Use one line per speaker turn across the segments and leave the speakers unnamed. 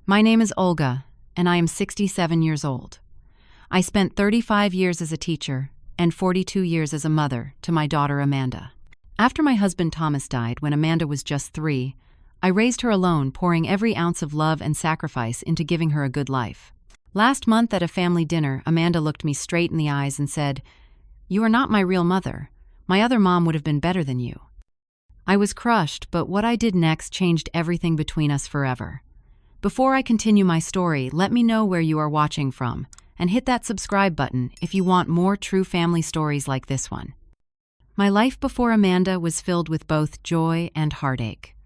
My name is Olga, and I am 67 years old. I spent 35 years as a teacher and 42 years as a mother to my daughter Amanda. After my husband Thomas died when Amanda was just 3, I raised her alone, pouring every ounce of love and sacrifice into giving her a good life. Last month at a family dinner, Amanda looked me straight in the eyes and said, "You are not my real mother. My other mom would have been better than you." I was crushed, but what I did next changed everything between us forever. Before I continue my story, let me know where you are watching from, and hit that subscribe button if you want more true family stories like this one. My life before Amanda was filled with both joy and heartache.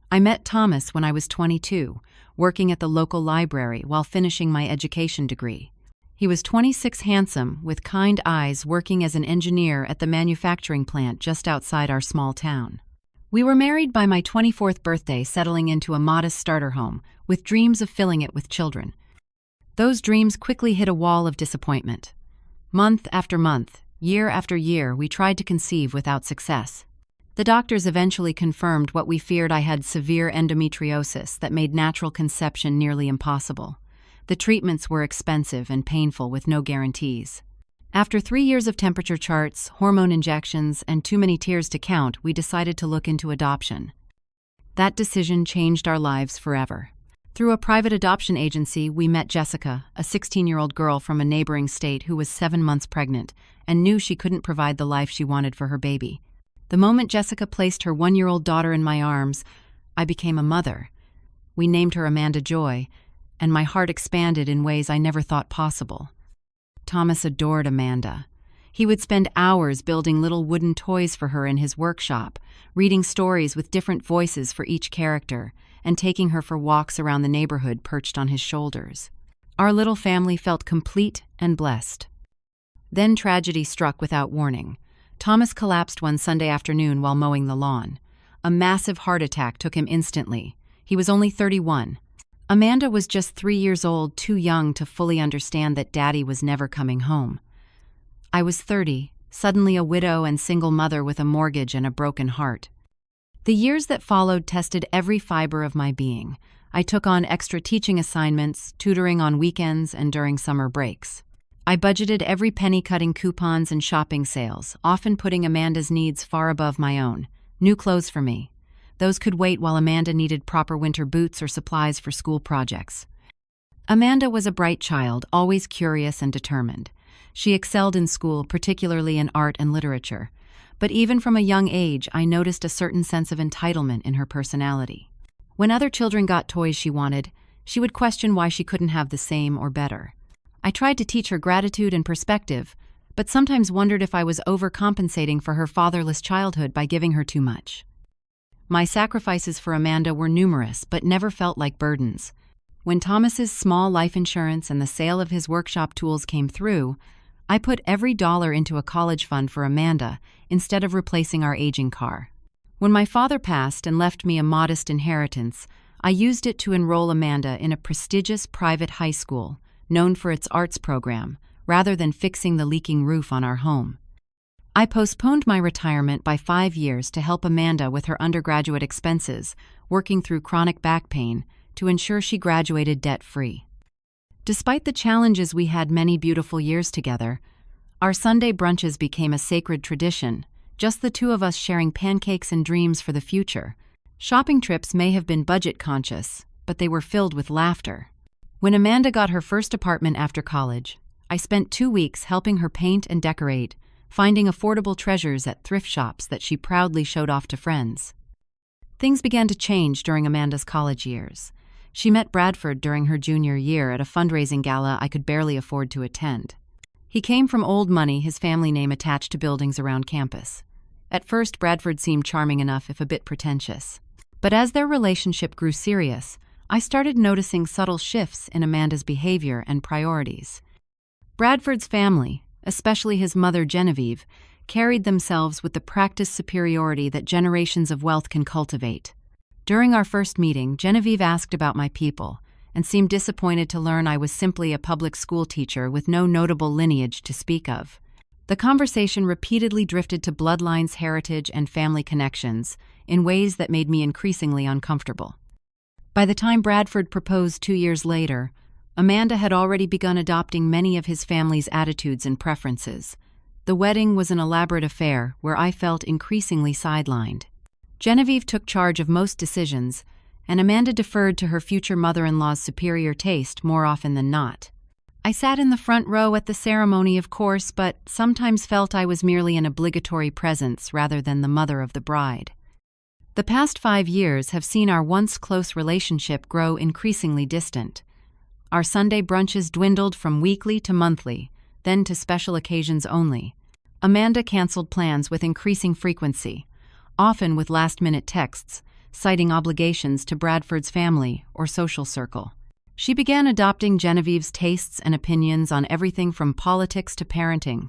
I met Thomas when I was 22, working at the local library while finishing my education degree. He was 26, handsome, with kind eyes, working as an engineer at the manufacturing plant just outside our small town. We were married by my 24th birthday, settling into a modest starter home, with dreams of filling it with children. Those dreams quickly hit a wall of disappointment. Month after month, year after year, we tried to conceive without success. The doctors eventually confirmed what we feared: I had severe endometriosis that made natural conception nearly impossible. The treatments were expensive and painful with no guarantees. After 3 years of temperature charts, hormone injections, and too many tears to count, we decided to look into adoption. That decision changed our lives forever. Through a private adoption agency, we met Jessica, a 16-year-old girl from a neighboring state who was 7 months pregnant and knew she couldn't provide the life she wanted for her baby. The moment Jessica placed her 1-year-old daughter in my arms, I became a mother. We named her Amanda Joy, and my heart expanded in ways I never thought possible. Thomas adored Amanda. He would spend hours building little wooden toys for her in his workshop, reading stories with different voices for each character, and taking her for walks around the neighborhood perched on his shoulders. Our little family felt complete and blessed. Then tragedy struck without warning. Thomas collapsed one Sunday afternoon while mowing the lawn. A massive heart attack took him instantly. He was only 31. Amanda was just 3 years old, too young to fully understand that Daddy was never coming home. I was 30, suddenly a widow and single mother with a mortgage and a broken heart. The years that followed tested every fiber of my being. I took on extra teaching assignments, tutoring on weekends and during summer breaks. I budgeted every penny, cutting coupons and shopping sales, often putting Amanda's needs far above my own. New clothes for me. Those could wait while Amanda needed proper winter boots or supplies for school projects. Amanda was a bright child, always curious and determined. She excelled in school, particularly in art and literature. But even from a young age, I noticed a certain sense of entitlement in her personality. When other children got toys she wanted, she would question why she couldn't have the same or better. I tried to teach her gratitude and perspective, but sometimes wondered if I was overcompensating for her fatherless childhood by giving her too much. My sacrifices for Amanda were numerous, but never felt like burdens. When Thomas's small life insurance and the sale of his workshop tools came through, I put every dollar into a college fund for Amanda instead of replacing our aging car. When my father passed and left me a modest inheritance, I used it to enroll Amanda in a prestigious private high school, known for its arts program, rather than fixing the leaking roof on our home. I postponed my retirement by 5 years to help Amanda with her undergraduate expenses, working through chronic back pain to ensure she graduated debt-free. Despite the challenges, we had many beautiful years together. Our Sunday brunches became a sacred tradition, just the two of us sharing pancakes and dreams for the future. Shopping trips may have been budget-conscious, but they were filled with laughter. When Amanda got her first apartment after college, I spent 2 weeks helping her paint and decorate, finding affordable treasures at thrift shops that she proudly showed off to friends. Things began to change during Amanda's college years. She met Bradford during her junior year at a fundraising gala I could barely afford to attend. He came from old money, his family name attached to buildings around campus. At first, Bradford seemed charming enough, if a bit pretentious. But as their relationship grew serious, I started noticing subtle shifts in Amanda's behavior and priorities. Bradford's family, especially his mother Genevieve, carried themselves with the practiced superiority that generations of wealth can cultivate. During our first meeting, Genevieve asked about my people and seemed disappointed to learn I was simply a public school teacher with no notable lineage to speak of. The conversation repeatedly drifted to bloodlines, heritage, and family connections in ways that made me increasingly uncomfortable. By the time Bradford proposed 2 years later, Amanda had already begun adopting many of his family's attitudes and preferences. The wedding was an elaborate affair where I felt increasingly sidelined. Genevieve took charge of most decisions, and Amanda deferred to her future mother-in-law's superior taste more often than not. I sat in the front row at the ceremony, of course, but sometimes felt I was merely an obligatory presence rather than the mother of the bride. The past 5 years have seen our once close relationship grow increasingly distant. Our Sunday brunches dwindled from weekly to monthly, then to special occasions only. Amanda canceled plans with increasing frequency, often with last-minute texts, citing obligations to Bradford's family or social circle. She began adopting Genevieve's tastes and opinions on everything from politics to parenting,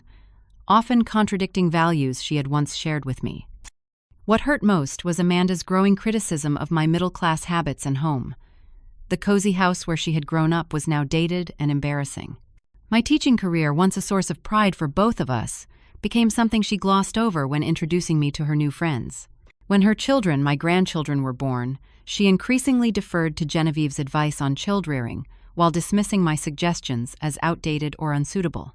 often contradicting values she had once shared with me. What hurt most was Amanda's growing criticism of my middle-class habits and home. The cozy house where she had grown up was now dated and embarrassing. My teaching career, once a source of pride for both of us, became something she glossed over when introducing me to her new friends. When her children, my grandchildren, were born, she increasingly deferred to Genevieve's advice on child-rearing, while dismissing my suggestions as outdated or unsuitable.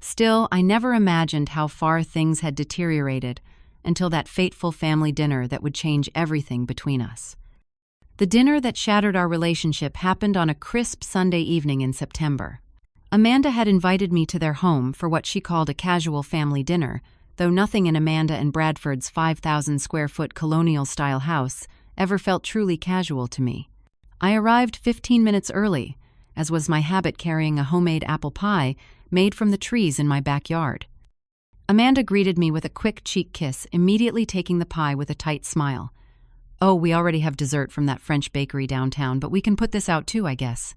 Still, I never imagined how far things had deteriorated until that fateful family dinner that would change everything between us. The dinner that shattered our relationship happened on a crisp Sunday evening in September. Amanda had invited me to their home for what she called a casual family dinner, though nothing in Amanda and Bradford's 5,000-square-foot colonial-style house ever felt truly casual to me. I arrived 15 minutes early, as was my habit, carrying a homemade apple pie made from the trees in my backyard. Amanda greeted me with a quick cheek kiss, immediately taking the pie with a tight smile. "Oh, we already have dessert from that French bakery downtown, but we can put this out too, I guess."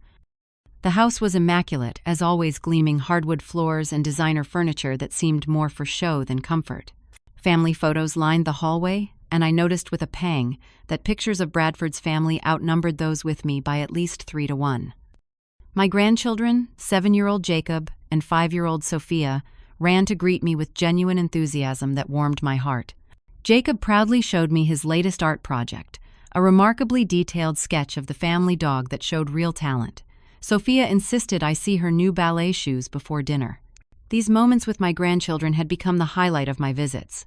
The house was immaculate, as always, gleaming hardwood floors and designer furniture that seemed more for show than comfort. Family photos lined the hallway, and I noticed with a pang that pictures of Bradford's family outnumbered those with me by at least 3-to-1. My grandchildren, 7-year-old Jacob and 5-year-old Sophia, ran to greet me with genuine enthusiasm that warmed my heart. Jacob proudly showed me his latest art project, a remarkably detailed sketch of the family dog that showed real talent. Sophia insisted I see her new ballet shoes before dinner. These moments with my grandchildren had become the highlight of my visits.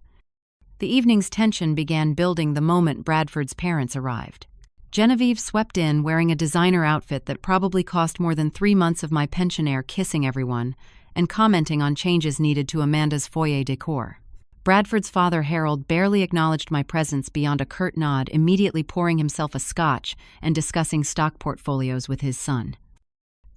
The evening's tension began building the moment Bradford's parents arrived. Genevieve swept in wearing a designer outfit that probably cost more than 3 months of my pensionaire, kissing everyone and commenting on changes needed to Amanda's foyer decor. Bradford's father, Harold, barely acknowledged my presence beyond a curt nod, immediately pouring himself a scotch and discussing stock portfolios with his son.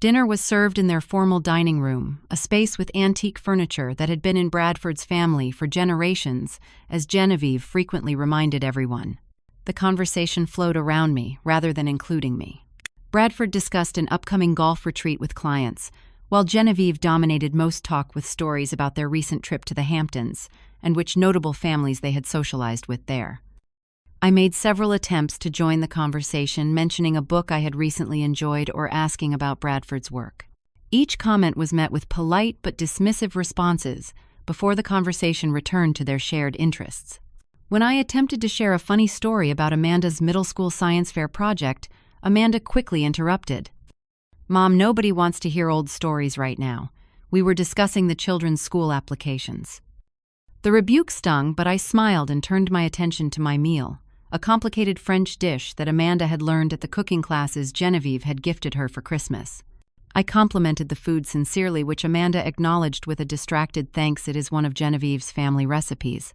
Dinner was served in their formal dining room, a space with antique furniture that had been in Bradford's family for generations, as Genevieve frequently reminded everyone. The conversation flowed around me, rather than including me. Bradford discussed an upcoming golf retreat with clients, while Genevieve dominated most talk with stories about their recent trip to the Hamptons and which notable families they had socialized with there. I made several attempts to join the conversation, mentioning a book I had recently enjoyed or asking about Bradford's work. Each comment was met with polite but dismissive responses before the conversation returned to their shared interests. When I attempted to share a funny story about Amanda's middle school science fair project, Amanda quickly interrupted. "Mom, nobody wants to hear old stories right now. We were discussing the children's school applications." The rebuke stung, but I smiled and turned my attention to my meal, a complicated French dish that Amanda had learned at the cooking classes Genevieve had gifted her for Christmas. I complimented the food sincerely, which Amanda acknowledged with a distracted thanks. "It is one of Genevieve's family recipes."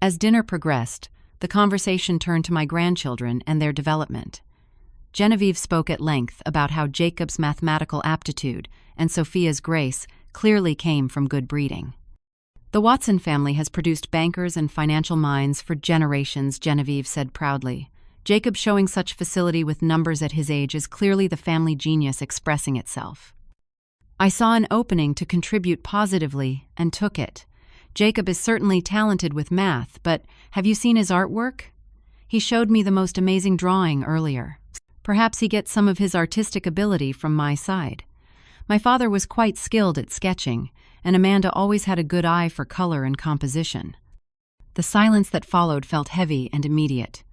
As dinner progressed, the conversation turned to my grandchildren and their development. Genevieve spoke at length about how Jacob's mathematical aptitude and Sophia's grace clearly came from good breeding. "The Watson family has produced bankers and financial minds for generations," Genevieve said proudly. "Jacob showing such facility with numbers at his age is clearly the family genius expressing itself." I saw an opening to contribute positively and took it. "Jacob is certainly talented with math, but have you seen his artwork? He showed me the most amazing drawing earlier. Perhaps he gets some of his artistic ability from my side. My father was quite skilled at sketching, and Amanda always had a good eye for color and composition." The silence that followed felt heavy and immediate.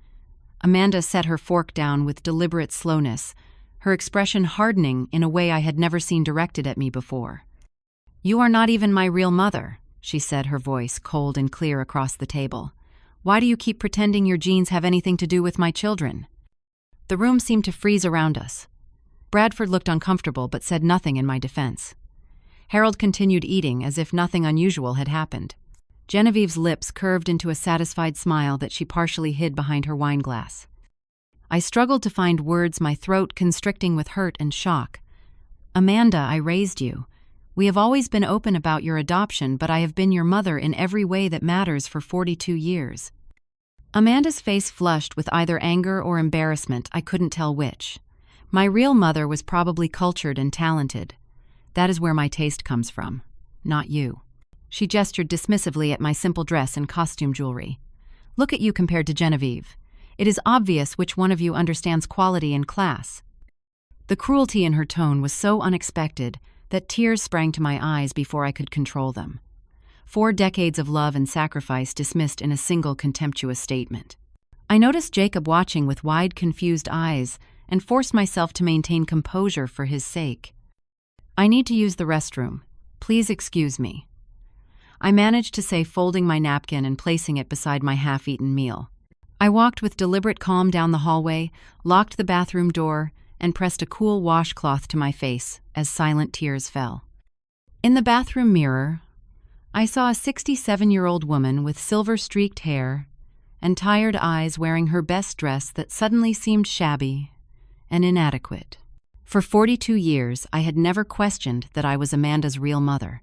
Amanda set her fork down with deliberate slowness, her expression hardening in a way I had never seen directed at me before. "You are not even my real mother," she said, her voice cold and clear across the table. "Why do you keep pretending your genes have anything to do with my children?" The room seemed to freeze around us. Bradford looked uncomfortable but said nothing in my defense. Harold continued eating as if nothing unusual had happened. Genevieve's lips curved into a satisfied smile that she partially hid behind her wineglass. I struggled to find words, my throat constricting with hurt and shock. "Amanda, I raised you. We have always been open about your adoption, but I have been your mother in every way that matters for 42 years. Amanda's face flushed with either anger or embarrassment, I couldn't tell which. My real mother was probably cultured and talented. That is where my taste comes from, not you. She gestured dismissively at my simple dress and costume jewelry. Look at you compared to Genevieve. It is obvious which one of you understands quality and class. The cruelty in her tone was so unexpected that tears sprang to my eyes before I could control them. 4 decades of love and sacrifice dismissed in a single contemptuous statement. I noticed Jacob watching with wide, confused eyes and forced myself to maintain composure for his sake. "I need to use the restroom. Please excuse me," I managed to say, folding my napkin and placing it beside my half-eaten meal. I walked with deliberate calm down the hallway, locked the bathroom door, and pressed a cool washcloth to my face as silent tears fell. In the bathroom mirror, I saw a 67-year-old woman with silver-streaked hair and tired eyes wearing her best dress that suddenly seemed shabby and inadequate. For 42 years, I had never questioned that I was Amanda's real mother.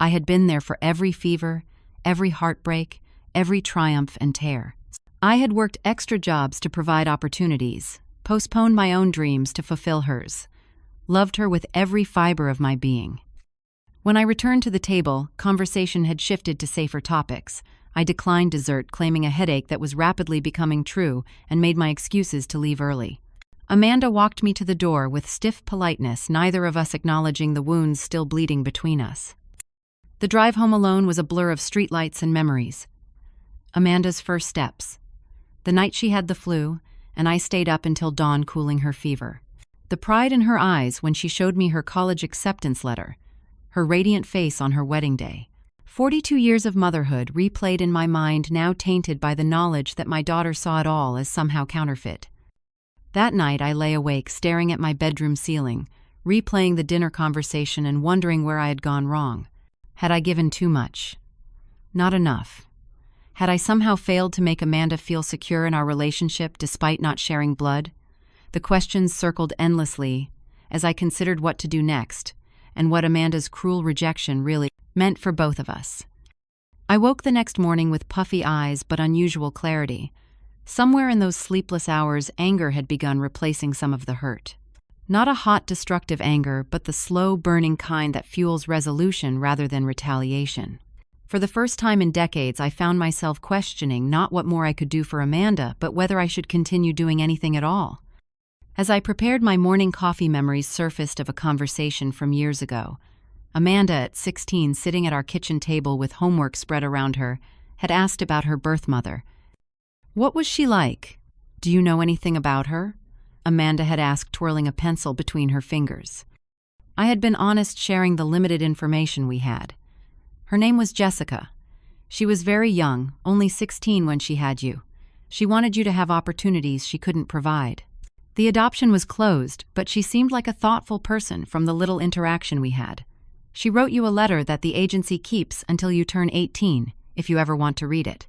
I had been there for every fever, every heartbreak, every triumph and tear. I had worked extra jobs to provide opportunities, postponed my own dreams to fulfill hers, loved her with every fiber of my being. When I returned to the table, conversation had shifted to safer topics. I declined dessert, claiming a headache that was rapidly becoming true, and made my excuses to leave early. Amanda walked me to the door with stiff politeness, neither of us acknowledging the wounds still bleeding between us. The drive home alone was a blur of streetlights and memories. Amanda's first steps. The night she had the flu, and I stayed up until dawn cooling her fever. The pride in her eyes when she showed me her college acceptance letter. Her radiant face on her wedding day. 42 years of motherhood replayed in my mind, now tainted by the knowledge that my daughter saw it all as somehow counterfeit. That night I lay awake, staring at my bedroom ceiling, replaying the dinner conversation and wondering where I had gone wrong. Had I given too much? Not enough. Had I somehow failed to make Amanda feel secure in our relationship despite not sharing blood? The questions circled endlessly as I considered what to do next, and what Amanda's cruel rejection really meant for both of us. I woke the next morning with puffy eyes but unusual clarity. Somewhere in those sleepless hours, anger had begun replacing some of the hurt. Not a hot, destructive anger, but the slow, burning kind that fuels resolution rather than retaliation. For the first time in decades, I found myself questioning not what more I could do for Amanda, but whether I should continue doing anything at all. As I prepared, my morning coffee memories surfaced of a conversation from years ago. Amanda, at 16, sitting at our kitchen table with homework spread around her, had asked about her birth mother. "What was she like? Do you know anything about her?" Amanda had asked, twirling a pencil between her fingers. I had been honest, sharing the limited information we had. Her name was Jessica. She was very young, only 16 when she had you. She wanted you to have opportunities she couldn't provide. The adoption was closed, but she seemed like a thoughtful person from the little interaction we had. She wrote you a letter that the agency keeps until you turn 18, if you ever want to read it.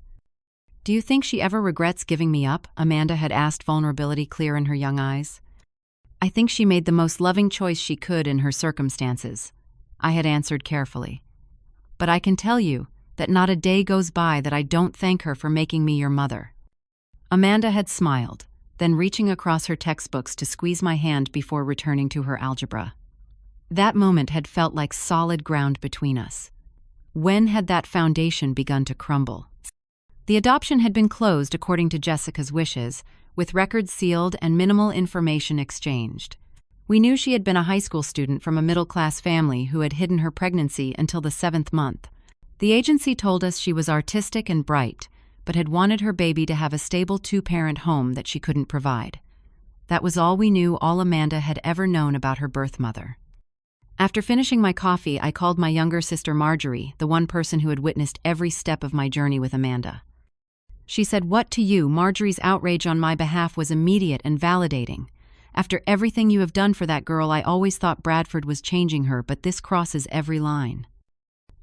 "Do you think she ever regrets giving me up?" Amanda had asked, vulnerability clear in her young eyes. "I think she made the most loving choice she could in her circumstances," I had answered carefully. "But I can tell you that not a day goes by that I don't thank her for making me your mother." Amanda had smiled, then reaching across her textbooks to squeeze my hand before returning to her algebra. That moment had felt like solid ground between us. When had that foundation begun to crumble? The adoption had been closed according to Jessica's wishes, with records sealed and minimal information exchanged. We knew she had been a high school student from a middle-class family who had hidden her pregnancy until the 7th month. The agency told us she was artistic and bright, but had wanted her baby to have a stable two-parent home that she couldn't provide. That was all we knew, all Amanda had ever known about her birth mother. After finishing my coffee, I called my younger sister Marjorie, the one person who had witnessed every step of my journey with Amanda. She said, "What to you?" Marjorie's outrage on my behalf was immediate and validating. "After everything you have done for that girl, I always thought Bradford was changing her, but this crosses every line."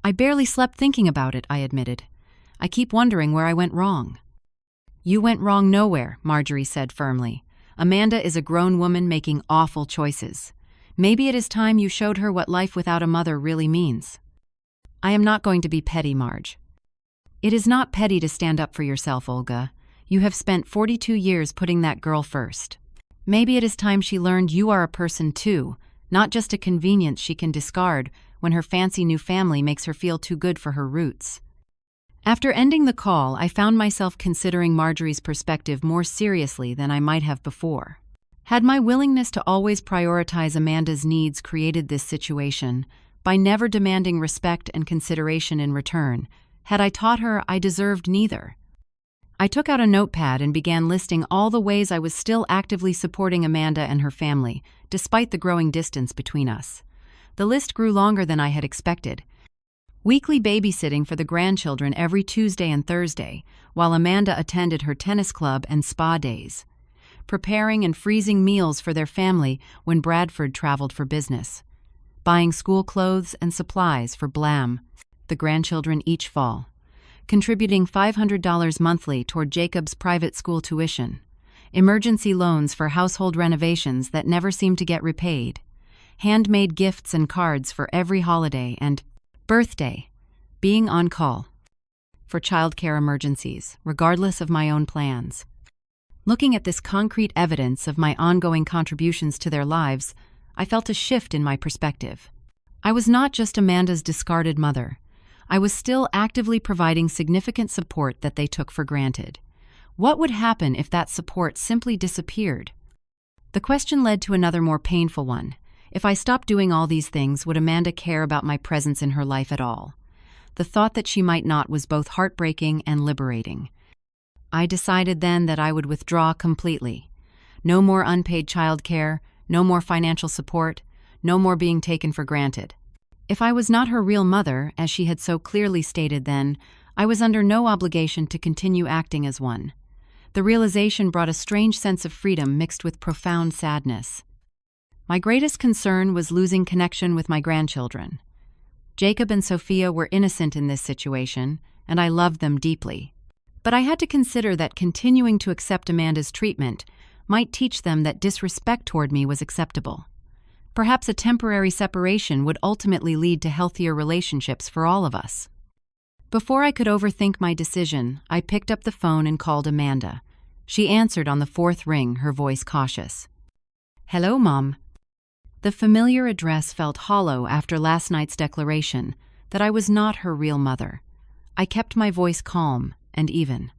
"I barely slept thinking about it," I admitted. "I keep wondering where I went wrong." "You went wrong nowhere," Marjorie said firmly. "Amanda is a grown woman making awful choices. Maybe it is time you showed her what life without a mother really means." "I am not going to be petty, Marge." "It is not petty to stand up for yourself, Olga. You have spent 42 years putting that girl first. Maybe it is time she learned you are a person too, not just a convenience she can discard when her fancy new family makes her feel too good for her roots." After ending the call, I found myself considering Marjorie's perspective more seriously than I might have before. Had my willingness to always prioritize Amanda's needs created this situation, by never demanding respect and consideration in return, had I taught her I deserved neither? I took out a notepad and began listing all the ways I was still actively supporting Amanda and her family, despite the growing distance between us. The list grew longer than I had expected. Weekly babysitting for the grandchildren every Tuesday and Thursday, while Amanda attended her tennis club and spa days. Preparing and freezing meals for their family when Bradford traveled for business. Buying school clothes and supplies for Blam, the grandchildren each fall. Contributing $500 monthly toward Jacob's private school tuition. Emergency loans for household renovations that never seemed to get repaid. Handmade gifts and cards for every holiday and birthday. Being on call for childcare emergencies, regardless of my own plans. Looking at this concrete evidence of my ongoing contributions to their lives, I felt a shift in my perspective. I was not just Amanda's discarded mother. I was still actively providing significant support that they took for granted. What would happen if that support simply disappeared? The question led to another more painful one. If I stopped doing all these things, would Amanda care about my presence in her life at all? The thought that she might not was both heartbreaking and liberating. I decided then that I would withdraw completely. No more unpaid childcare, no more financial support, no more being taken for granted. If I was not her real mother, as she had so clearly stated then, I was under no obligation to continue acting as one. The realization brought a strange sense of freedom mixed with profound sadness. My greatest concern was losing connection with my grandchildren. Jacob and Sophia were innocent in this situation, and I loved them deeply. But I had to consider that continuing to accept Amanda's treatment might teach them that disrespect toward me was acceptable. Perhaps a temporary separation would ultimately lead to healthier relationships for all of us. Before I could overthink my decision, I picked up the phone and called Amanda. She answered on the fourth ring, her voice cautious. "Hello, Mom." The familiar address felt hollow after last night's declaration that I was not her real mother. I kept my voice calm and even.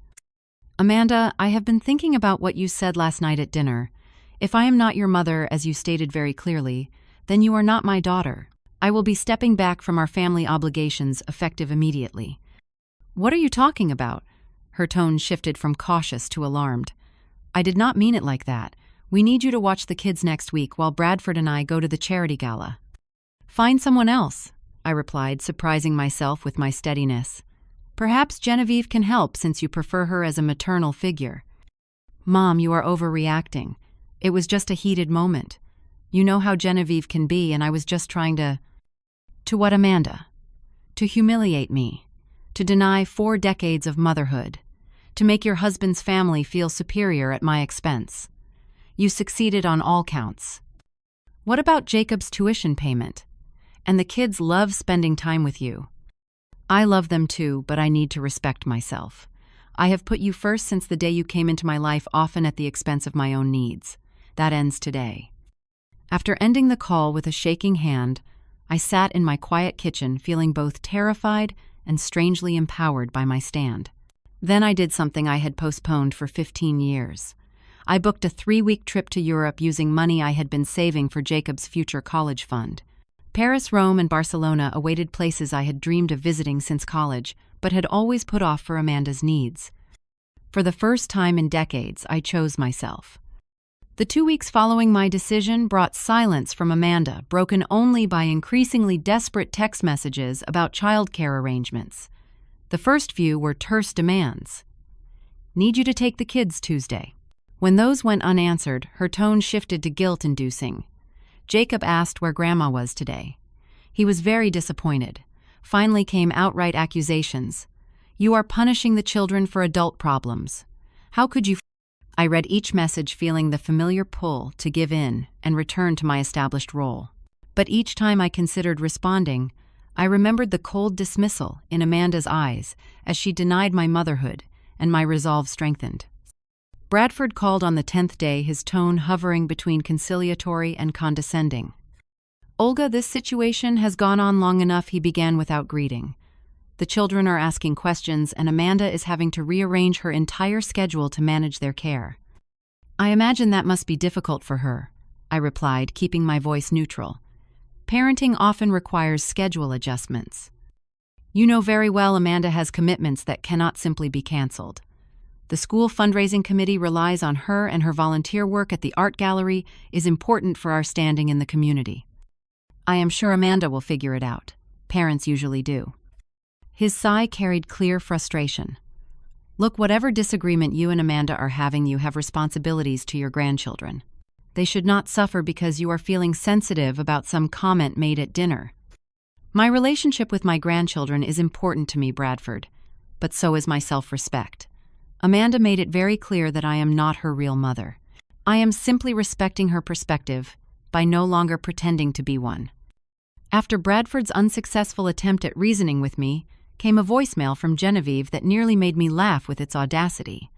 "Amanda, I have been thinking about what you said last night at dinner. If I am not your mother, as you stated very clearly, then you are not my daughter. I will be stepping back from our family obligations effective immediately." "What are you talking about?" Her tone shifted from cautious to alarmed. "I did not mean it like that. We need you to watch the kids next week while Bradford and I go to the charity gala." "Find someone else," I replied, surprising myself with my steadiness. "Perhaps Genevieve can help since you prefer her as a maternal figure." "Mom, you are overreacting. It was just a heated moment. You know how Genevieve can be, and I was just trying to..." "To what, Amanda?" "To humiliate me. To deny 4 decades of motherhood. To make your husband's family feel superior at my expense. You succeeded on all counts. What about Jacob's tuition payment? And the kids love spending time with you. I love them too, but I need to respect myself. I have put you first since the day you came into my life, often at the expense of my own needs. That ends today." After ending the call with a shaking hand, I sat in my quiet kitchen feeling both terrified and strangely empowered by my stand. Then I did something I had postponed for 15 years. I booked a 3-week trip to Europe using money I had been saving for Jacob's future college fund. Paris, Rome, and Barcelona awaited places I had dreamed of visiting since college, but had always put off for Amanda's needs. For the first time in decades, I chose myself. The 2 weeks following my decision brought silence from Amanda, broken only by increasingly desperate text messages about childcare arrangements. The first few were terse demands. Need you to take the kids Tuesday. When those went unanswered, her tone shifted to guilt-inducing. Jacob asked where Grandma was today. He was very disappointed. Finally came outright accusations. You are punishing the children for adult problems. How could you? I read each message feeling the familiar pull to give in and return to my established role. But each time I considered responding, I remembered the cold dismissal in Amanda's eyes as she denied my motherhood, and my resolve strengthened. Bradford called on the 10th day, his tone hovering between conciliatory and condescending. Olga, this situation has gone on long enough, he began without greeting. The children are asking questions, and Amanda is having to rearrange her entire schedule to manage their care. I imagine that must be difficult for her, I replied, keeping my voice neutral. Parenting often requires schedule adjustments. You know very well Amanda has commitments that cannot simply be canceled. The school fundraising committee relies on her, and her volunteer work at the art gallery is important for our standing in the community. I am sure Amanda will figure it out. Parents usually do. His sigh carried clear frustration. Look, whatever disagreement you and Amanda are having, you have responsibilities to your grandchildren. They should not suffer because you are feeling sensitive about some comment made at dinner. My relationship with my grandchildren is important to me, Bradford, but so is my self-respect. Amanda made it very clear that I am not her real mother. I am simply respecting her perspective by no longer pretending to be one. After Bradford's unsuccessful attempt at reasoning with me, came a voicemail from Genevieve that nearly made me laugh with its audacity.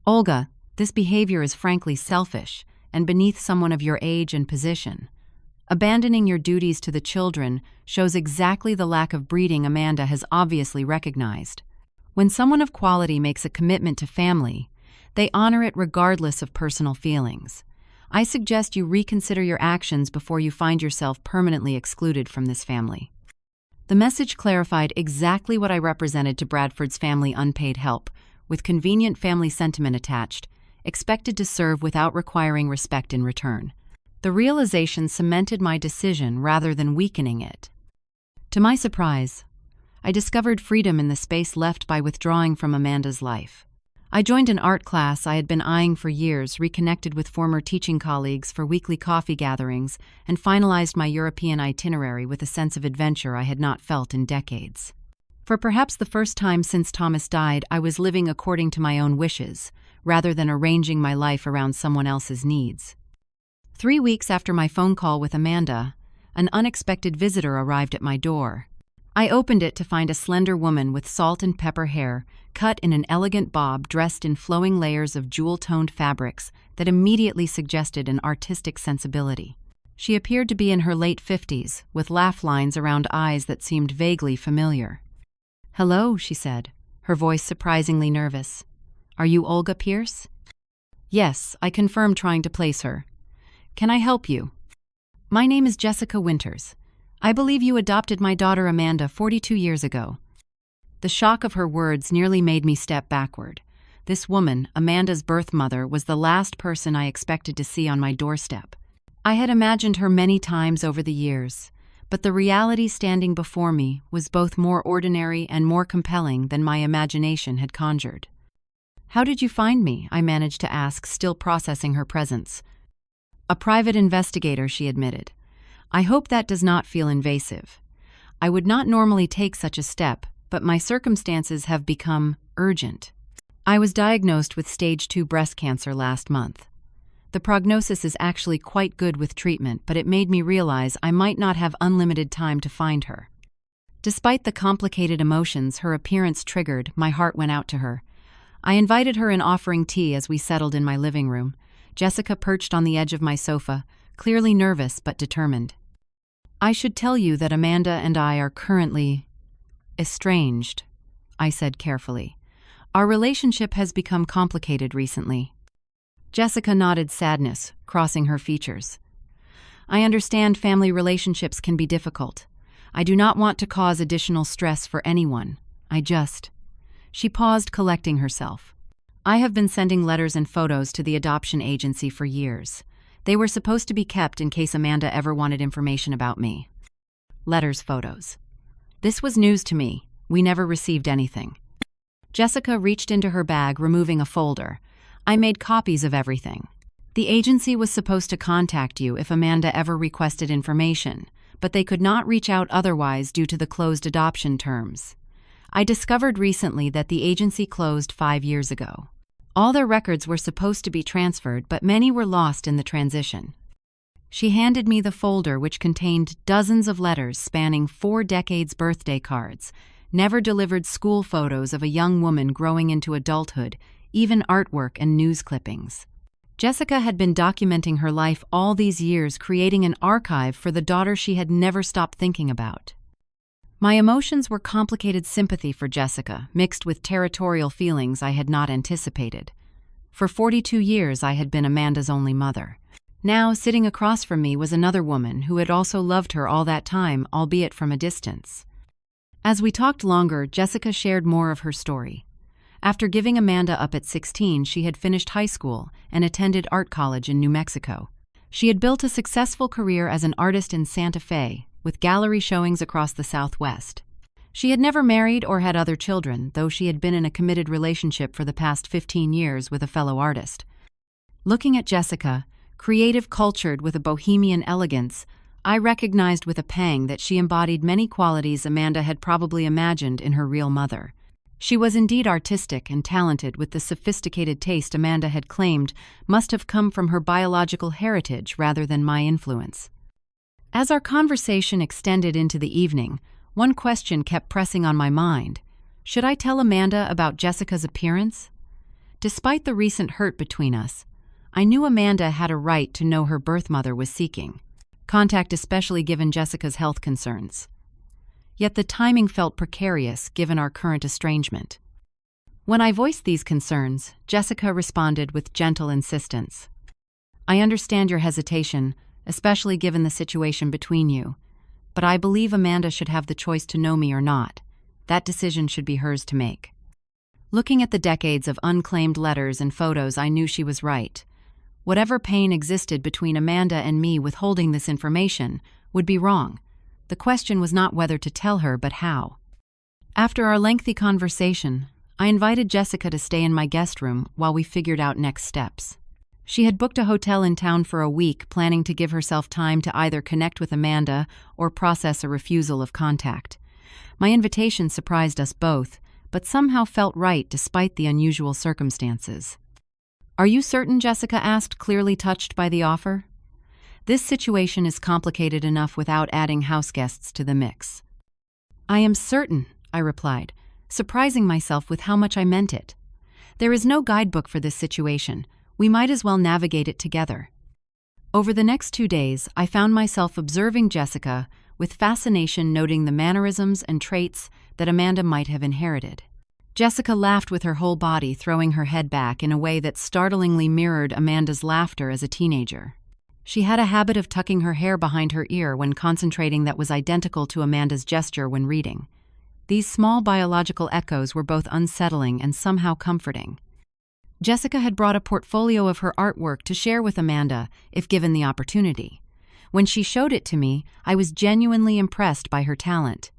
Olga, this behavior is frankly selfish and beneath someone of your age and position. Abandoning your duties to the children shows exactly the lack of breeding Amanda has obviously recognized. When someone of quality makes a commitment to family, they honor it regardless of personal feelings. I suggest you reconsider your actions before you find yourself permanently excluded from this family. The message clarified exactly what I represented to Bradford's family: unpaid help, with convenient family sentiment attached, expected to serve without requiring respect in return. The realization cemented my decision rather than weakening it. To my surprise, I discovered freedom in the space left by withdrawing from Amanda's life. I joined an art class I had been eyeing for years, reconnected with former teaching colleagues for weekly coffee gatherings, and finalized my European itinerary with a sense of adventure I had not felt in decades. For perhaps the first time since Thomas died, I was living according to my own wishes, rather than arranging my life around someone else's needs. 3 weeks after my phone call with Amanda, an unexpected visitor arrived at my door. I opened it to find a slender woman with salt and pepper hair, cut in an elegant bob, dressed in flowing layers of jewel-toned fabrics that immediately suggested an artistic sensibility. She appeared to be in her late 50s, with laugh lines around eyes that seemed vaguely familiar. "Hello," she said, her voice surprisingly nervous. "Are you Olga Pierce?" "Yes," I confirmed, trying to place her. "Can I help you?" "My name is Jessica Winters. I believe you adopted my daughter Amanda 42 years ago." The shock of her words nearly made me step backward. This woman, Amanda's birth mother, was the last person I expected to see on my doorstep. I had imagined her many times over the years, but the reality standing before me was both more ordinary and more compelling than my imagination had conjured. "How did you find me?" I managed to ask, still processing her presence. "A private investigator," she admitted. "I hope that does not feel invasive. I would not normally take such a step, but my circumstances have become urgent. I was diagnosed with stage 2 breast cancer last month. The prognosis is actually quite good with treatment, but it made me realize I might not have unlimited time to find her." Despite the complicated emotions her appearance triggered, my heart went out to her. I invited her in, offering tea as we settled in my living room. Jessica perched on the edge of my sofa, clearly nervous but determined. "I should tell you that Amanda and I are currently estranged," I said carefully. "Our relationship has become complicated recently." Jessica nodded, sadness crossing her features. "I understand family relationships can be difficult. I do not want to cause additional stress for anyone. She paused, collecting herself. I have been sending letters and photos to the adoption agency for years. They were supposed to be kept in case Amanda ever wanted information about me. Letters, photos. This was news to me. We never received anything. Jessica reached into her bag, removing a folder. I made copies of everything. The agency was supposed to contact you if Amanda ever requested information, but they could not reach out otherwise due to the closed adoption terms. I discovered recently that the agency closed 5 years ago. All their records were supposed to be transferred, but many were lost in the transition. She handed me the folder, which contained dozens of letters spanning 4 decades, birthday cards, never delivered school photos of a young woman growing into adulthood, even artwork and news clippings. Jessica had been documenting her life all these years, creating an archive for the daughter she had never stopped thinking about. My emotions were complicated sympathy for Jessica, mixed with territorial feelings I had not anticipated. For 42 years, I had been Amanda's only mother. Now, sitting across from me was another woman who had also loved her all that time, albeit from a distance. As we talked longer, Jessica shared more of her story. After giving Amanda up at 16, she had finished high school and attended art college in New Mexico. She had built a successful career as an artist in Santa Fe, with gallery showings across the Southwest. She had never married or had other children, though she had been in a committed relationship for the past 15 years with a fellow artist. Looking at Jessica, creative, cultured, with a bohemian elegance, I recognized with a pang that she embodied many qualities Amanda had probably imagined in her real mother. She was indeed artistic and talented, with the sophisticated taste Amanda had claimed must have come from her biological heritage rather than my influence. As our conversation extended into the evening, one question kept pressing on my mind. Should I tell Amanda about Jessica's appearance? Despite the recent hurt between us, I knew Amanda had a right to know her birth mother was seeking contact, especially given Jessica's health concerns. Yet the timing felt precarious given our current estrangement. When I voiced these concerns, Jessica responded with gentle insistence. I understand your hesitation, especially given the situation between you, but I believe Amanda should have the choice to know me or not. That decision should be hers to make. Looking at the decades of unclaimed letters and photos, I knew she was right. Whatever pain existed between Amanda and me withholding this information would be wrong. The question was not whether to tell her, but how. After our lengthy conversation, I invited Jessica to stay in my guest room while we figured out next steps. She had booked a hotel in town for a week, planning to give herself time to either connect with Amanda or process a refusal of contact. My invitation surprised us both, but somehow felt right despite the unusual circumstances. Are you certain? Jessica asked, clearly touched by the offer. This situation is complicated enough without adding house guests to the mix. I am certain, I replied, surprising myself with how much I meant it. There is no guidebook for this situation. We might as well navigate it together. Over the next 2 days, I found myself observing Jessica with fascination, noting the mannerisms and traits that Amanda might have inherited. Jessica laughed with her whole body, throwing her head back in a way that startlingly mirrored Amanda's laughter as a teenager. She had a habit of tucking her hair behind her ear when concentrating that was identical to Amanda's gesture when reading. These small biological echoes were both unsettling and somehow comforting. Jessica had brought a portfolio of her artwork to share with Amanda, if given the opportunity. When she showed it to me, I was genuinely impressed by her talent.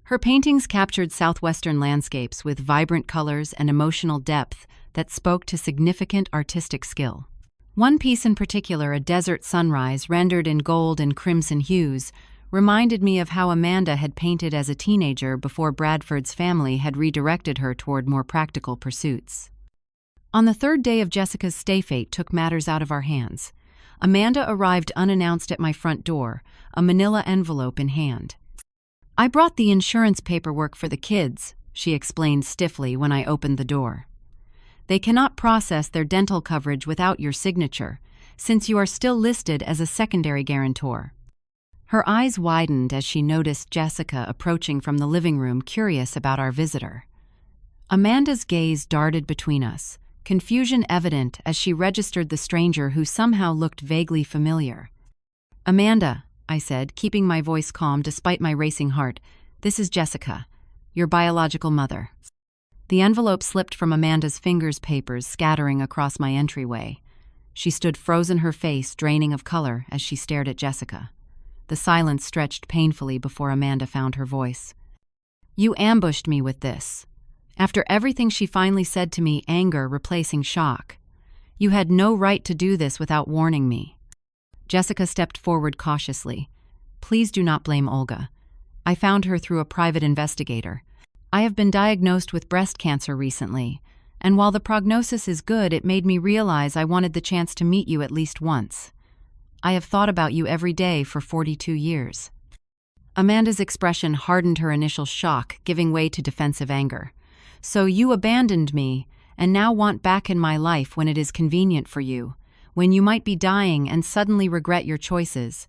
Her paintings captured southwestern landscapes with vibrant colors and emotional depth that spoke to significant artistic skill. One piece in particular, a desert sunrise rendered in gold and crimson hues, reminded me of how Amanda had painted as a teenager before Bradford's family had redirected her toward more practical pursuits. On the 3rd day of Jessica's stay, fate took matters out of our hands. Amanda arrived unannounced at my front door, a manila envelope in hand. I brought the insurance paperwork for the kids, she explained stiffly when I opened the door. They cannot process their dental coverage without your signature, since you are still listed as a secondary guarantor. Her eyes widened as she noticed Jessica approaching from the living room, curious about our visitor. Amanda's gaze darted between us, confusion evident as she registered the stranger who somehow looked vaguely familiar. Amanda, I said, keeping my voice calm despite my racing heart, this is Jessica, your biological mother. The envelope slipped from Amanda's fingers, papers scattering across my entryway. She stood frozen, her face draining of color as she stared at Jessica. The silence stretched painfully before Amanda found her voice. "You ambushed me with this. After everything she finally said to me, anger replacing shock. You had no right to do this without warning me." Jessica stepped forward cautiously. "Please do not blame Olga. I found her through a private investigator. I have been diagnosed with breast cancer recently, and while the prognosis is good, it made me realize I wanted the chance to meet you at least once. I have thought about you every day for 42 years. Amanda's expression hardened, her initial shock giving way to defensive anger. "So you abandoned me, and now want back in my life when it is convenient for you, when you might be dying and suddenly regret your choices."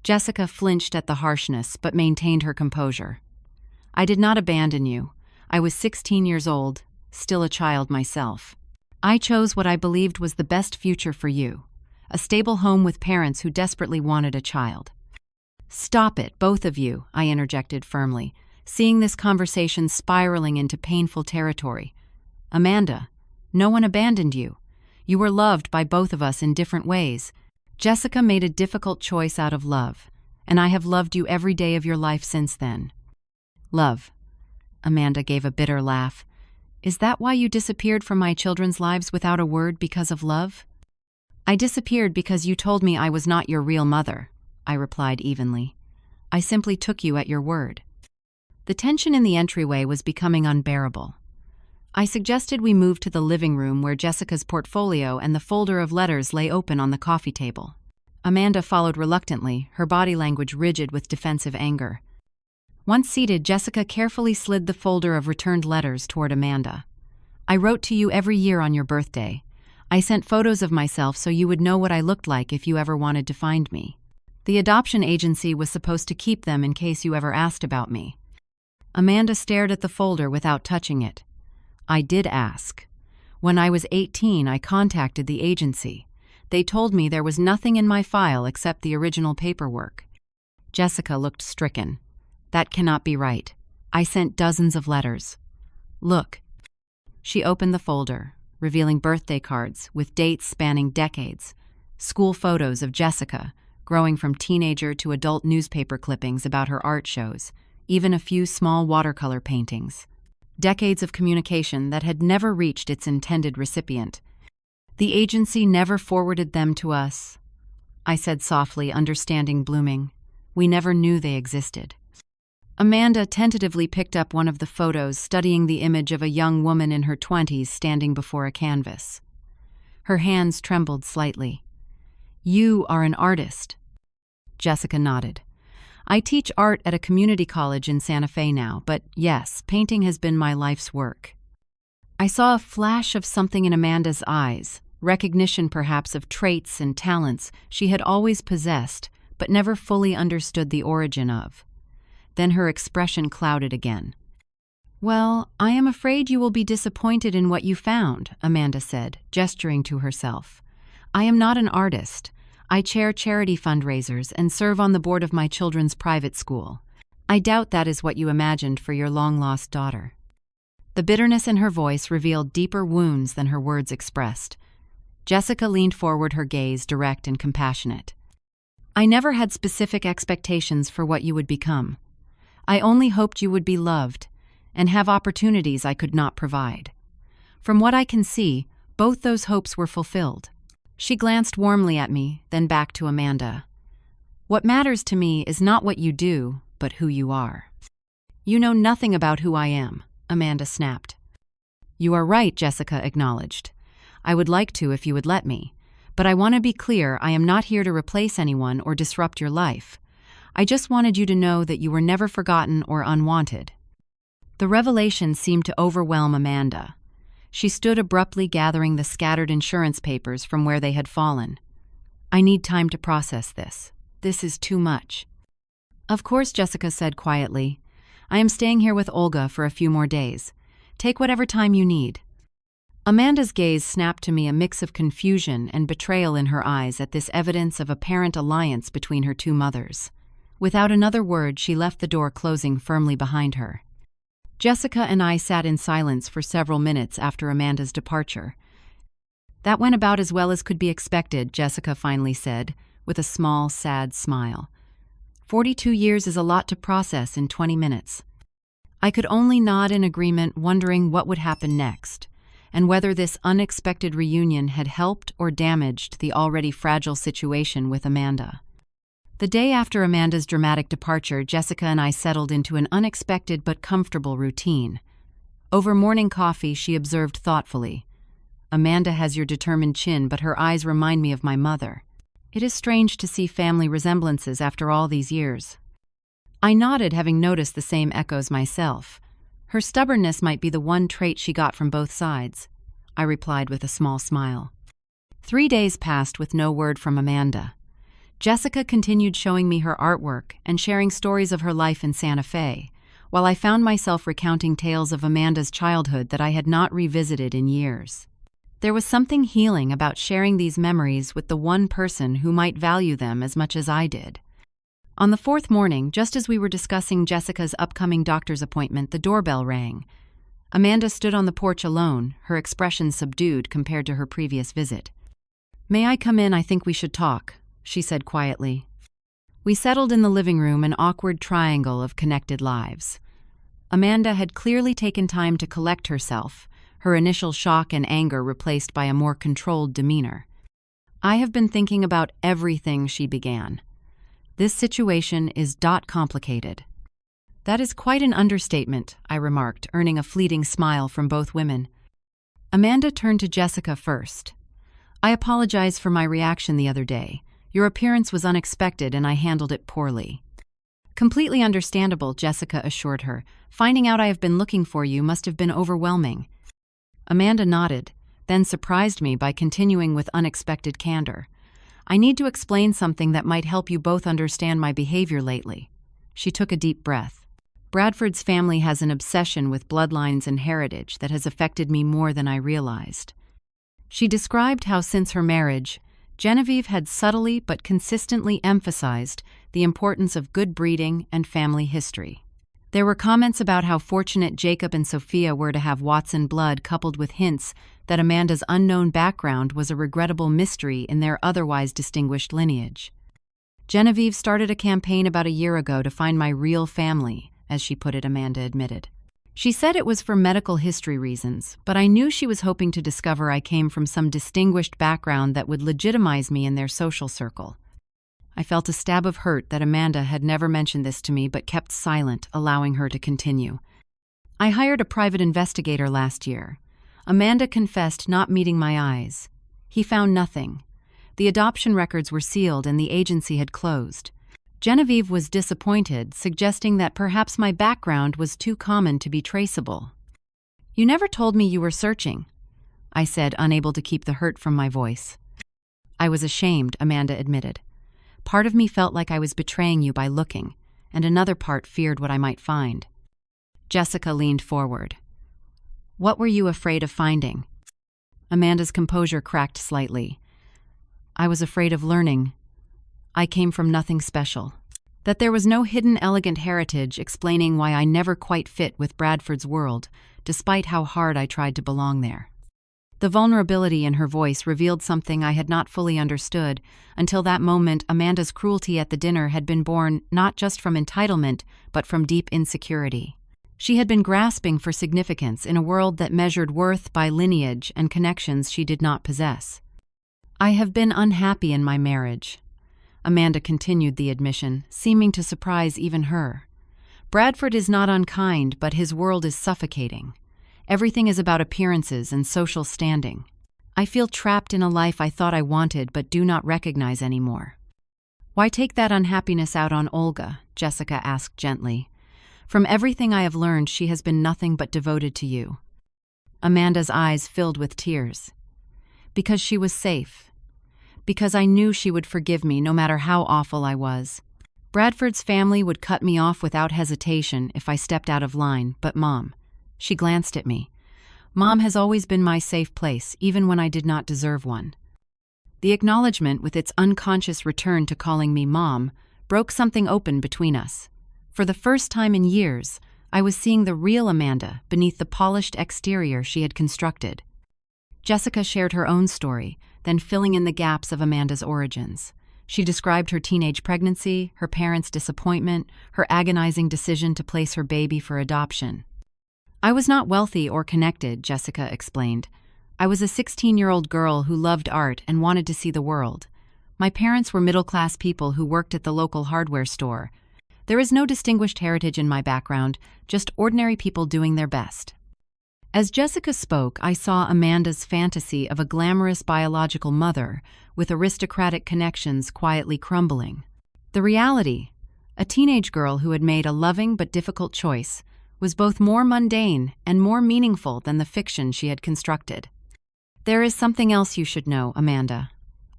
Jessica flinched at the harshness, but maintained her composure. "I did not abandon you. I was 16 years old, still a child myself. I chose what I believed was the best future for you. A stable home with parents who desperately wanted a child." "Stop it, both of you," I interjected firmly, seeing this conversation spiraling into painful territory. "Amanda, no one abandoned you. You were loved by both of us in different ways. Jessica made a difficult choice out of love, and I have loved you every day of your life since then." "Love." Amanda gave a bitter laugh. "Is that why you disappeared from my children's lives without a word, because of love?" "I disappeared because you told me I was not your real mother," I replied evenly. "I simply took you at your word." The tension in the entryway was becoming unbearable. I suggested we move to the living room, where Jessica's portfolio and the folder of letters lay open on the coffee table. Amanda followed reluctantly, her body language rigid with defensive anger. Once seated, Jessica carefully slid the folder of returned letters toward Amanda. "I wrote to you every year on your birthday. I sent photos of myself so you would know what I looked like if you ever wanted to find me. The adoption agency was supposed to keep them in case you ever asked about me." Amanda stared at the folder without touching it. "I did ask. When I was 18, I contacted the agency. They told me there was nothing in my file except the original paperwork." Jessica looked stricken. "That cannot be right. I sent dozens of letters. Look." She opened the folder, revealing birthday cards with dates spanning decades, school photos of Jessica, growing from teenager to adult, newspaper clippings about her art shows, even a few small watercolor paintings. Decades of communication that had never reached its intended recipient. "The agency never forwarded them to us," I said softly, understanding blooming. "We never knew they existed." Amanda tentatively picked up one of the photos, studying the image of a young woman in her 20s standing before a canvas. Her hands trembled slightly. "You are an artist." Jessica nodded. "I teach art at a community college in Santa Fe now, but yes, painting has been my life's work." I saw a flash of something in Amanda's eyes, recognition perhaps of traits and talents she had always possessed, but never fully understood the origin of. Then her expression clouded again. "Well, I am afraid you will be disappointed in what you found," Amanda said, gesturing to herself. "I am not an artist. I chair charity fundraisers and serve on the board of my children's private school. I doubt that is what you imagined for your long-lost daughter." The bitterness in her voice revealed deeper wounds than her words expressed. Jessica leaned forward, her gaze direct and compassionate. "I never had specific expectations for what you would become. I only hoped you would be loved and have opportunities I could not provide. From what I can see, both those hopes were fulfilled." She glanced warmly at me, then back to Amanda. "What matters to me is not what you do, but who you are." "You know nothing about who I am," Amanda snapped. "You are right," Jessica acknowledged. "I would like to if you would let me, but I want to be clear, I am not here to replace anyone or disrupt your life. I just wanted you to know that you were never forgotten or unwanted." The revelation seemed to overwhelm Amanda. She stood abruptly, gathering the scattered insurance papers from where they had fallen. "I need time to process this. This is too much." "Of course," Jessica said quietly. "I am staying here with Olga for a few more days. Take whatever time you need." Amanda's gaze snapped to me, a mix of confusion and betrayal in her eyes at this evidence of apparent alliance between her two mothers. Without another word, she left the door, closing firmly behind her. Jessica and I sat in silence for several minutes after Amanda's departure. "That went about as well as could be expected," Jessica finally said, with a small, sad smile. 42 years is a lot to process in 20 minutes. I could only nod in agreement, wondering what would happen next, and whether this unexpected reunion had helped or damaged the already fragile situation with Amanda. The day after Amanda's dramatic departure, Jessica and I settled into an unexpected but comfortable routine. Over morning coffee, she observed thoughtfully, "Amanda has your determined chin, but her eyes remind me of my mother. It is strange to see family resemblances after all these years." I nodded, having noticed the same echoes myself. "Her stubbornness might be the one trait she got from both sides," I replied with a small smile. 3 days passed with no word from Amanda. Jessica continued showing me her artwork and sharing stories of her life in Santa Fe, while I found myself recounting tales of Amanda's childhood that I had not revisited in years. There was something healing about sharing these memories with the one person who might value them as much as I did. On the 4th morning, just as we were discussing Jessica's upcoming doctor's appointment, the doorbell rang. Amanda stood on the porch alone, her expression subdued compared to her previous visit. "May I come in? I think we should talk," she said quietly. We settled in the living room, an awkward triangle of connected lives. Amanda had clearly taken time to collect herself, her initial shock and anger replaced by a more controlled demeanor. "I have been thinking about everything," she began. "This situation is complicated." "That is quite an understatement," I remarked, earning a fleeting smile from both women. Amanda turned to Jessica first. "I apologize for my reaction the other day. Your appearance was unexpected and I handled it poorly." "Completely understandable," Jessica assured her. "Finding out I have been looking for you must have been overwhelming." Amanda nodded, then surprised me by continuing with unexpected candor. "I need to explain something that might help you both understand my behavior lately." She took a deep breath. "Bradford's family has an obsession with bloodlines and heritage that has affected me more than I realized." She described how since her marriage, Genevieve had subtly but consistently emphasized the importance of good breeding and family history. There were comments about how fortunate Jacob and Sophia were to have Watson blood, coupled with hints that Amanda's unknown background was a regrettable mystery in their otherwise distinguished lineage. "Genevieve started a campaign about a year ago to find my real family," as she put it, Amanda admitted. "She said it was for medical history reasons, but I knew she was hoping to discover I came from some distinguished background that would legitimize me in their social circle." I felt a stab of hurt that Amanda had never mentioned this to me but kept silent, allowing her to continue. "I hired a private investigator last year. Amanda confessed not meeting my eyes. He found nothing. The adoption records were sealed and the agency had closed. Genevieve was disappointed, suggesting that perhaps my background was too common to be traceable. "You never told me you were searching," I said, unable to keep the hurt from my voice. "I was ashamed," Amanda admitted. "Part of me felt like I was betraying you by looking, and another part feared what I might find." Jessica leaned forward. "What were you afraid of finding?" Amanda's composure cracked slightly. "I was afraid of learning I came from nothing special. That there was no hidden elegant heritage explaining why I never quite fit with Bradford's world, despite how hard I tried to belong there." The vulnerability in her voice revealed something I had not fully understood. Until that moment, Amanda's cruelty at the dinner had been born not just from entitlement, but from deep insecurity. She had been grasping for significance in a world that measured worth by lineage and connections she did not possess. "I have been unhappy in my marriage." Amanda continued the admission, seeming to surprise even her. "Bradford is not unkind, but his world is suffocating. Everything is about appearances and social standing. I feel trapped in a life I thought I wanted but do not recognize anymore." "Why take that unhappiness out on Olga?" Jessica asked gently. "From everything I have learned, she has been nothing but devoted to you." Amanda's eyes filled with tears. "Because she was safe. Because I knew she would forgive me no matter how awful I was. Bradford's family would cut me off without hesitation if I stepped out of line, but Mom," she glanced at me, "Mom has always been my safe place, even when I did not deserve one." The acknowledgement, with its unconscious return to calling me Mom, broke something open between us. For the first time in years, I was seeing the real Amanda beneath the polished exterior she had constructed. Jessica shared her own story, then filling in the gaps of Amanda's origins. She described her teenage pregnancy, her parents' disappointment, her agonizing decision to place her baby for adoption. I was not wealthy or connected, Jessica explained. I was a 16-year-old girl who loved art and wanted to see the world. My parents were middle-class people who worked at the local hardware store. There is no distinguished heritage in my background, just ordinary people doing their best. As Jessica spoke, I saw Amanda's fantasy of a glamorous biological mother with aristocratic connections quietly crumbling. The reality, a teenage girl who had made a loving but difficult choice, was both more mundane and more meaningful than the fiction she had constructed. "There is something else you should know, Amanda,"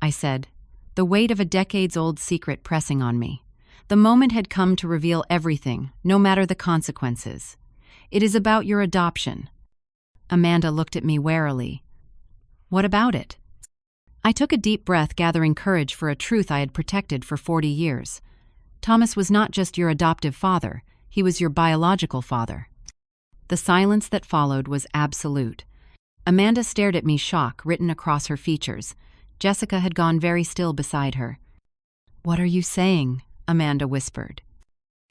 I said, the weight of a decades-old secret pressing on me. The moment had come to reveal everything, no matter the consequences. "It is about your adoption." Amanda looked at me warily. "What about it?" I took a deep breath, gathering courage for a truth I had protected for 40 years. "Thomas was not just your adoptive father, he was your biological father." The silence that followed was absolute. Amanda stared at me, shock written across her features. Jessica had gone very still beside her. "What are you saying?" Amanda whispered.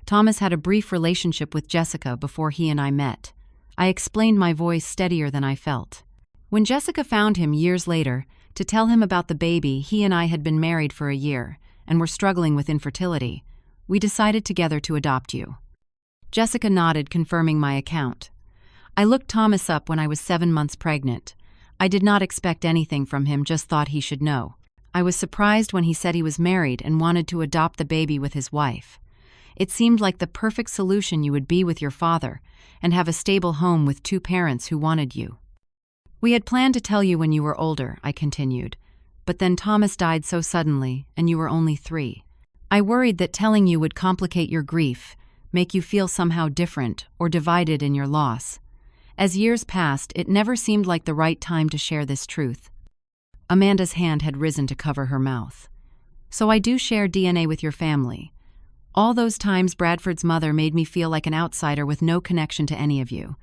"Thomas had a brief relationship with Jessica before he and I met." I explained, my voice steadier than I felt. "When Jessica found him years later to tell him about the baby, he and I had been married for a year and were struggling with infertility. We decided together to adopt you." Jessica nodded, confirming my account. "I looked Thomas up when I was 7 months pregnant. I did not expect anything from him, just thought he should know. I was surprised when he said he was married and wanted to adopt the baby with his wife. It seemed like the perfect solution. You would be with your father and have a stable home with 2 parents who wanted you. We had planned to tell you when you were older," I continued, "but then Thomas died so suddenly and you were only 3. I worried that telling you would complicate your grief, make you feel somehow different or divided in your loss. As years passed, it never seemed like the right time to share this truth." Amanda's hand had risen to cover her mouth. "So I do share DNA with your family. All those times Bradford's mother made me feel like an outsider with no connection to any of you.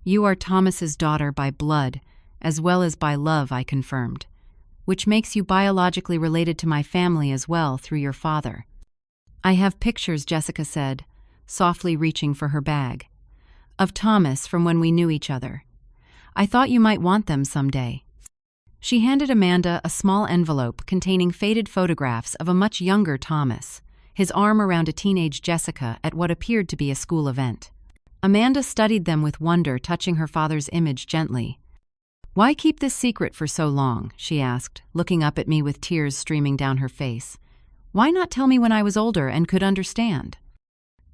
You are Thomas's daughter by blood, as well as by love," I confirmed, "which makes you biologically related to my family as well through your father." "I have pictures," Jessica said, softly reaching for her bag, "of Thomas from when we knew each other. I thought you might want them someday." She handed Amanda a small envelope containing faded photographs of a much younger Thomas, his arm around a teenage Jessica at what appeared to be a school event. Amanda studied them with wonder, touching her father's image gently. "Why keep this secret for so long?" she asked, looking up at me with tears streaming down her face. "Why not tell me when I was older and could understand?"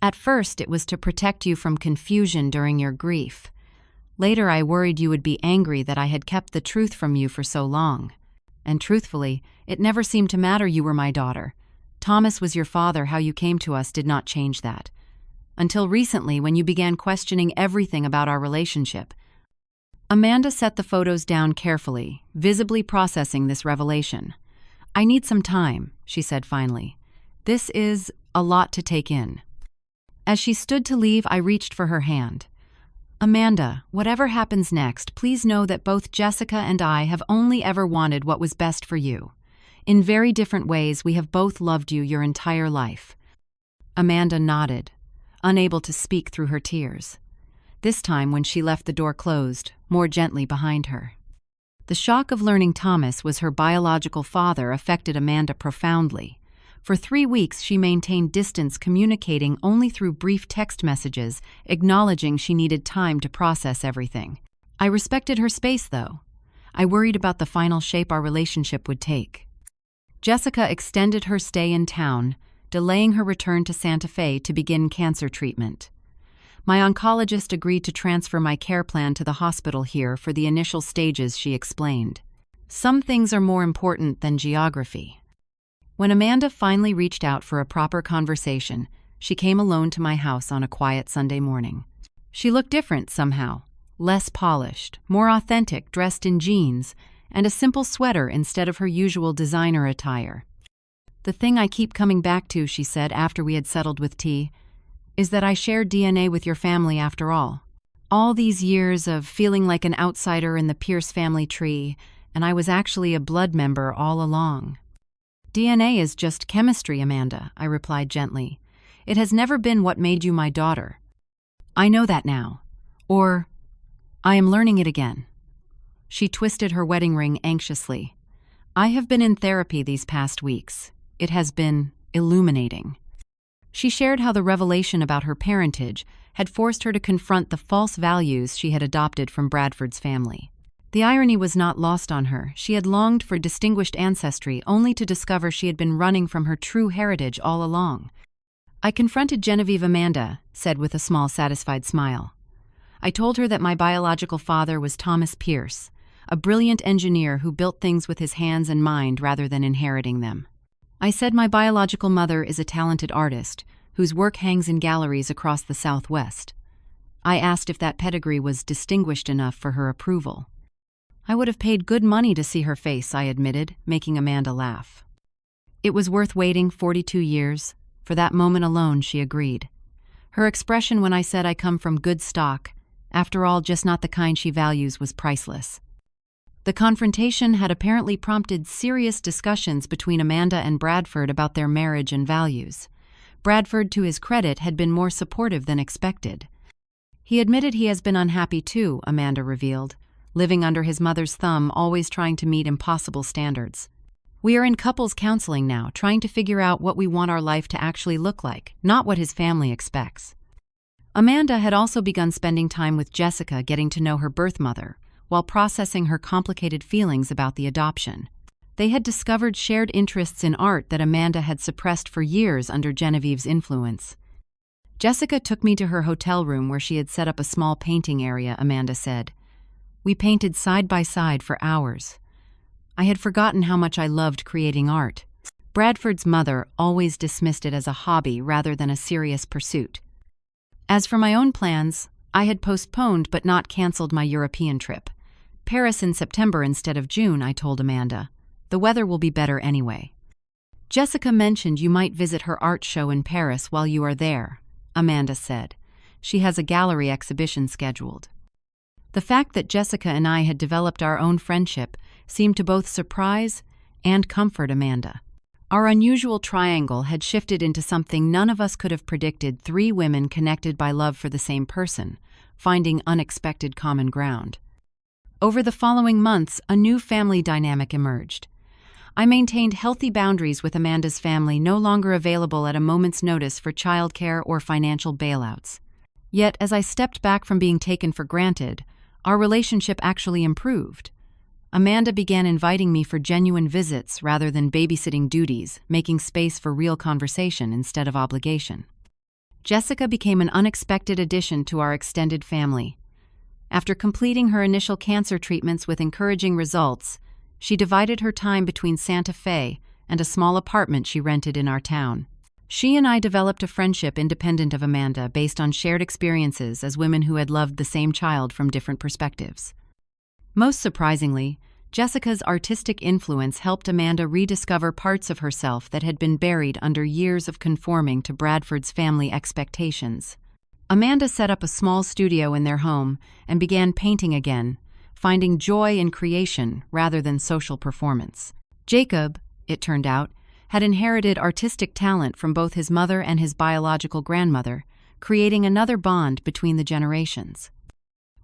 "At first, it was to protect you from confusion during your grief. Later, I worried you would be angry that I had kept the truth from you for so long. And truthfully, it never seemed to matter. You were my daughter. Thomas was your father. How you came to us did not change that. Until recently, when you began questioning everything about our relationship." Amanda set the photos down carefully, visibly processing this revelation. "I need some time," she said finally. "This is a lot to take in." As she stood to leave, I reached for her hand. "Amanda, whatever happens next, please know that both Jessica and I have only ever wanted what was best for you. In very different ways, we have both loved you your entire life." Amanda nodded, unable to speak through her tears. This time, when she left the door closed, more gently behind her. The shock of learning Thomas was her biological father affected Amanda profoundly. For 3 weeks, she maintained distance, communicating only through brief text messages, acknowledging she needed time to process everything. I respected her space, though. I worried about the final shape our relationship would take. Jessica extended her stay in town, delaying her return to Santa Fe to begin cancer treatment. My oncologist agreed to transfer my care plan to the hospital here for the initial stages, she explained. Some things are more important than geography. When Amanda finally reached out for a proper conversation, she came alone to my house on a quiet Sunday morning. She looked different somehow, less polished, more authentic, dressed in jeans and a simple sweater instead of her usual designer attire. "The thing I keep coming back to," she said after we had settled with tea, is that I shared DNA with your family after all. All these years of feeling like an outsider in the Pierce family tree, and I was actually a blood member all along. DNA is just chemistry, Amanda, I replied gently. It has never been what made you my daughter. I know that now. Or, I am learning it again. She twisted her wedding ring anxiously. I have been in therapy these past weeks. It has been illuminating. She shared how the revelation about her parentage had forced her to confront the false values she had adopted from Bradford's family. The irony was not lost on her. She had longed for distinguished ancestry only to discover she had been running from her true heritage all along. I confronted Genevieve. Amanda said with a small, satisfied smile. I told her that my biological father was Thomas Pierce, a brilliant engineer who built things with his hands and mind rather than inheriting them. I said my biological mother is a talented artist whose work hangs in galleries across the Southwest. I asked if that pedigree was distinguished enough for her approval. I would have paid good money to see her face, I admitted, making Amanda laugh. It was worth waiting 42 years. For that moment alone, she agreed. Her expression when I said I come from good stock, after all just not the kind she values, was priceless. The confrontation had apparently prompted serious discussions between Amanda and Bradford about their marriage and values. Bradford, to his credit, had been more supportive than expected. He admitted he has been unhappy too, Amanda revealed, living under his mother's thumb, always trying to meet impossible standards. We are in couples counseling now, trying to figure out what we want our life to actually look like, not what his family expects. Amanda had also begun spending time with Jessica, getting to know her birth mother, while processing her complicated feelings about the adoption. They had discovered shared interests in art that Amanda had suppressed for years under Genevieve's influence. Jessica took me to her hotel room where she had set up a small painting area, Amanda said. We painted side by side for hours. I had forgotten how much I loved creating art. Bradford's mother always dismissed it as a hobby rather than a serious pursuit. As for my own plans, I had postponed but not canceled my European trip. Paris in September instead of June, I told Amanda. The weather will be better anyway. Jessica mentioned you might visit her art show in Paris while you are there, Amanda said. She has a gallery exhibition scheduled. The fact that Jessica and I had developed our own friendship seemed to both surprise and comfort Amanda. Our unusual triangle had shifted into something none of us could have predicted: 3 women connected by love for the same person, finding unexpected common ground. Over the following months, a new family dynamic emerged. I maintained healthy boundaries with Amanda's family, no longer available at a moment's notice for childcare or financial bailouts. Yet, as I stepped back from being taken for granted, our relationship actually improved. Amanda began inviting me for genuine visits rather than babysitting duties, making space for real conversation instead of obligation. Jessica became an unexpected addition to our extended family. After completing her initial cancer treatments with encouraging results, she divided her time between Santa Fe and a small apartment she rented in our town. She and I developed a friendship independent of Amanda based on shared experiences as women who had loved the same child from different perspectives. Most surprisingly, Jessica's artistic influence helped Amanda rediscover parts of herself that had been buried under years of conforming to Bradford's family expectations. Amanda set up a small studio in their home and began painting again, finding joy in creation rather than social performance. Jacob, it turned out, had inherited artistic talent from both his mother and his biological grandmother, creating another bond between the generations.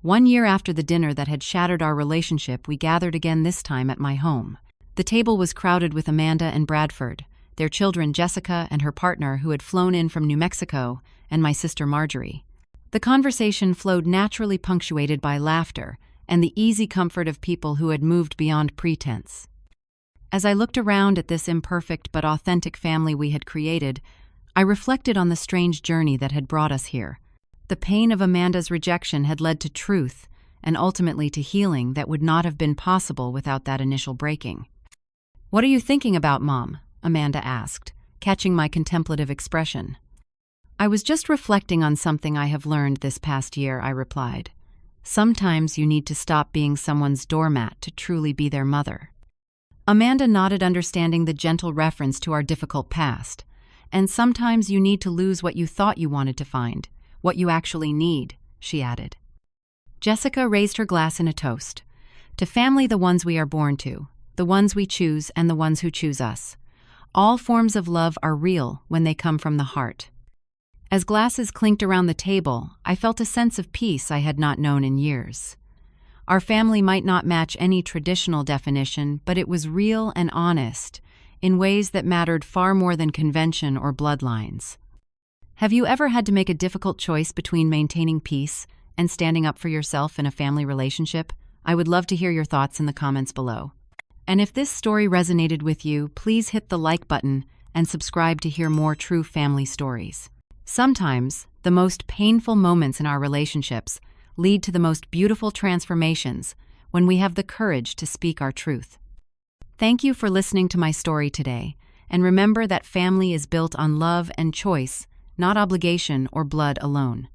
1 year after the dinner that had shattered our relationship, we gathered again, this time at my home. The table was crowded with Amanda and Bradford, their children Jessica and her partner who had flown in from New Mexico, and my sister Marjorie. The conversation flowed naturally, punctuated by laughter and the easy comfort of people who had moved beyond pretense. As I looked around at this imperfect but authentic family we had created, I reflected on the strange journey that had brought us here. The pain of Amanda's rejection had led to truth and ultimately to healing that would not have been possible without that initial breaking. "What are you thinking about, Mom?" Amanda asked, catching my contemplative expression. "I was just reflecting on something I have learned this past year," I replied. "Sometimes you need to stop being someone's doormat to truly be their mother." Amanda nodded, understanding the gentle reference to our difficult past, and sometimes you need to lose what you thought you wanted to find, what you actually need," she added. Jessica raised her glass in a toast. To family, the ones we are born to, the ones we choose, and the ones who choose us. All forms of love are real when they come from the heart. As glasses clinked around the table, I felt a sense of peace I had not known in years. Our family might not match any traditional definition, but it was real and honest, in ways that mattered far more than convention or bloodlines. Have you ever had to make a difficult choice between maintaining peace and standing up for yourself in a family relationship? I would love to hear your thoughts in the comments below. And if this story resonated with you, please hit the like button and subscribe to hear more true family stories. Sometimes, the most painful moments in our relationships lead to the most beautiful transformations when we have the courage to speak our truth. Thank you for listening to my story today, and remember that family is built on love and choice, not obligation or blood alone.